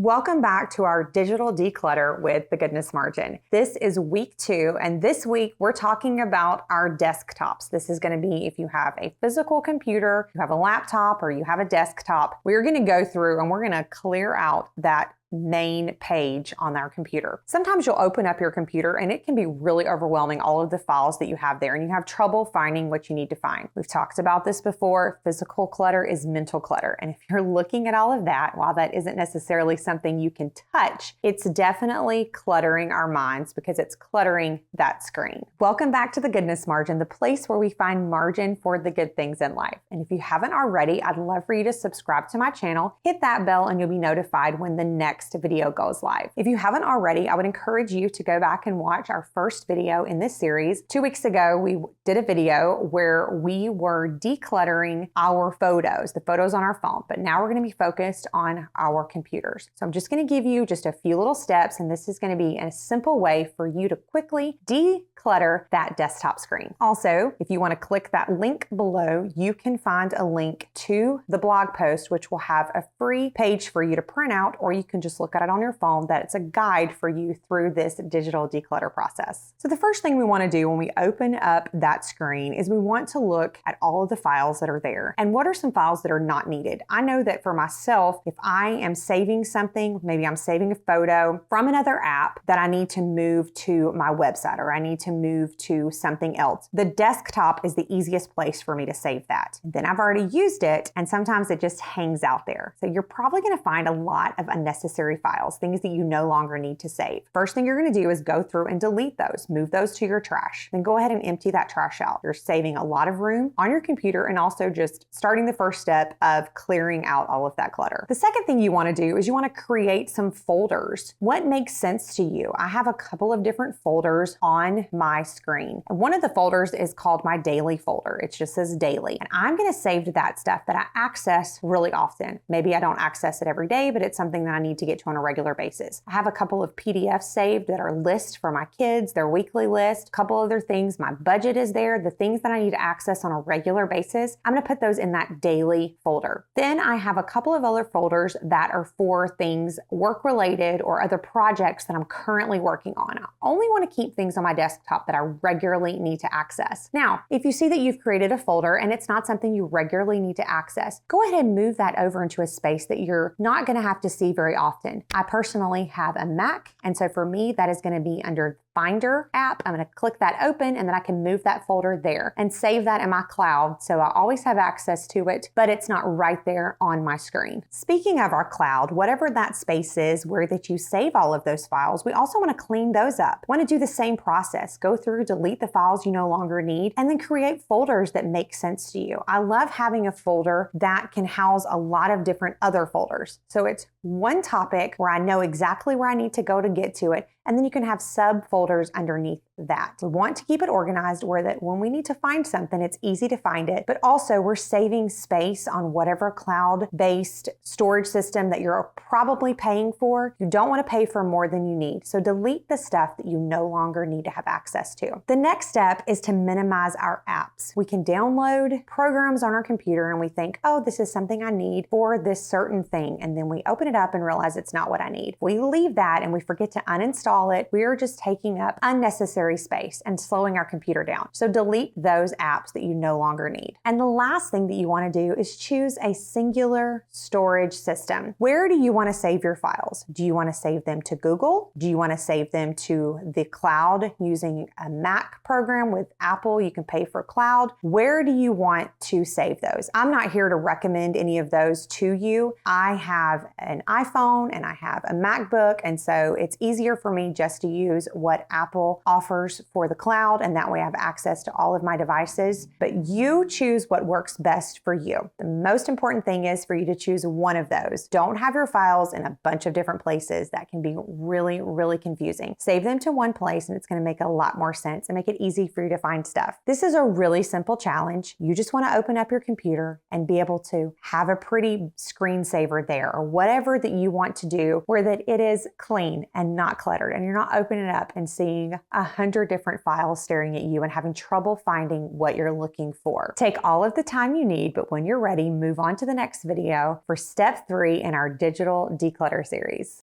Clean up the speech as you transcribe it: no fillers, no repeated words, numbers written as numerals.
Welcome back to our digital declutter with the Goodness Margin. This is week 2, and this week we're talking about our desktops. This is going to be if you have a physical computer, you have a laptop, or you have a desktop. We're going to go through and we're going to clear out that main page on our computer. Sometimes you'll open up your computer and it can be really overwhelming, all of the files that you have there, and you have trouble finding what you need to find. We've talked about this before. Physical clutter is mental clutter. And if you're looking at all of that, while that isn't necessarily something you can touch, it's definitely cluttering our minds because it's cluttering that screen. Welcome back to the Goodness Margin, the place where we find margin for the good things in life. And if you haven't already, I'd love for you to subscribe to my channel, hit that bell, and you'll be notified when the next video goes live. If you haven't already, I would encourage you to go back and watch our first video in this series. 2 weeks ago, we did a video where we were decluttering our photos, the photos on our phone, but now we're going to be focused on our computers. So I'm just going to give you just a few little steps, and this is going to be a simple way for you to quickly declutter that desktop screen. Also, if you want to click that link below, you can find a link to the blog post, which will have a free page for you to print out, or you can just look at it on your phone. That it's a guide for you through this digital declutter process. So the first thing we want to do when we open up that screen is we want to look at all of the files that are there and what are some files that are not needed. I know that for myself, if I am saving something, maybe I'm saving a photo from another app that I need to move to my website or I need to move to something else, the desktop is the easiest place for me to save that. Then I've already used it, and sometimes it just hangs out there. So you're probably going to find a lot of unnecessary files, things that you no longer need to save. First thing you're going to do is go through and delete those, move those to your trash. Then go ahead and empty that trash out. You're saving a lot of room on your computer and also just starting the first step of clearing out all of that clutter. The second thing you want to do is you want to create some folders. What makes sense to you? I have a couple of different folders on my screen. One of the folders is called my daily folder. It just says daily. And I'm going to save that stuff that I access really often. Maybe I don't access it every day, but it's something that I need to get to on a regular basis. I have a couple of PDFs saved that are lists for my kids, their weekly list, a couple other things. My budget is there, the things that I need to access on a regular basis. I'm going to put those in that daily folder. Then I have a couple of other folders that are for things work related or other projects that I'm currently working on. I only want to keep things on my desktop that I regularly need to access. Now, if you see that you've created a folder and it's not something you regularly need to access, go ahead and move that over into a space that you're not going to have to see very often. I personally have a Mac, and so for me, that is going to be under Finder app. I'm going to click that open, and then I can move that folder there and save that in my cloud. So I always have access to it, but it's not right there on my screen. Speaking of our cloud, whatever that space is where that you save all of those files, we also want to clean those up. Want to do the same process. Go through, delete the files you no longer need, and then create folders that make sense to you. I love having a folder that can house a lot of different other folders. So it's one topic where I know exactly where I need to go to get to it, and then you can have subfolders underneath that. We want to keep it organized where that when we need to find something, it's easy to find it, but also we're saving space on whatever cloud-based storage system that you're probably paying for. You don't want to pay for more than you need. So delete the stuff that you no longer need to have access to. The next step is to minimize our apps. We can download programs on our computer and we think, oh, this is something I need for this certain thing. And then we open it up and realize it's not what I need. We leave that and we forget to uninstall it. We are just taking up unnecessary space and slowing our computer down. So delete those apps that you no longer need. And the last thing that you want to do is choose a singular storage system. Where do you want to save your files? Do you want to save them to Google? Do you want to save them to the cloud using a Mac program with Apple? You can pay for cloud. Where do you want to save those? I'm not here to recommend any of those to you. I have an iPhone and I have a MacBook, and so it's easier for me just to use what Apple offers for the cloud, and that way I have access to all of my devices. But you choose what works best for you. The most important thing is for you to choose one of those. Don't have your files in a bunch of different places. That can be really, really confusing. Save them to one place and it's going to make a lot more sense and make it easy for you to find stuff. This is a really simple challenge. You just want to open up your computer and be able to have a pretty screensaver there or whatever that you want to do where that it is clean and not cluttered and you're not opening it up and seeing 100 different files staring at you and having trouble finding what you're looking for. Take all of the time you need, but when you're ready, move on to the next video for step 3 in our digital declutter series.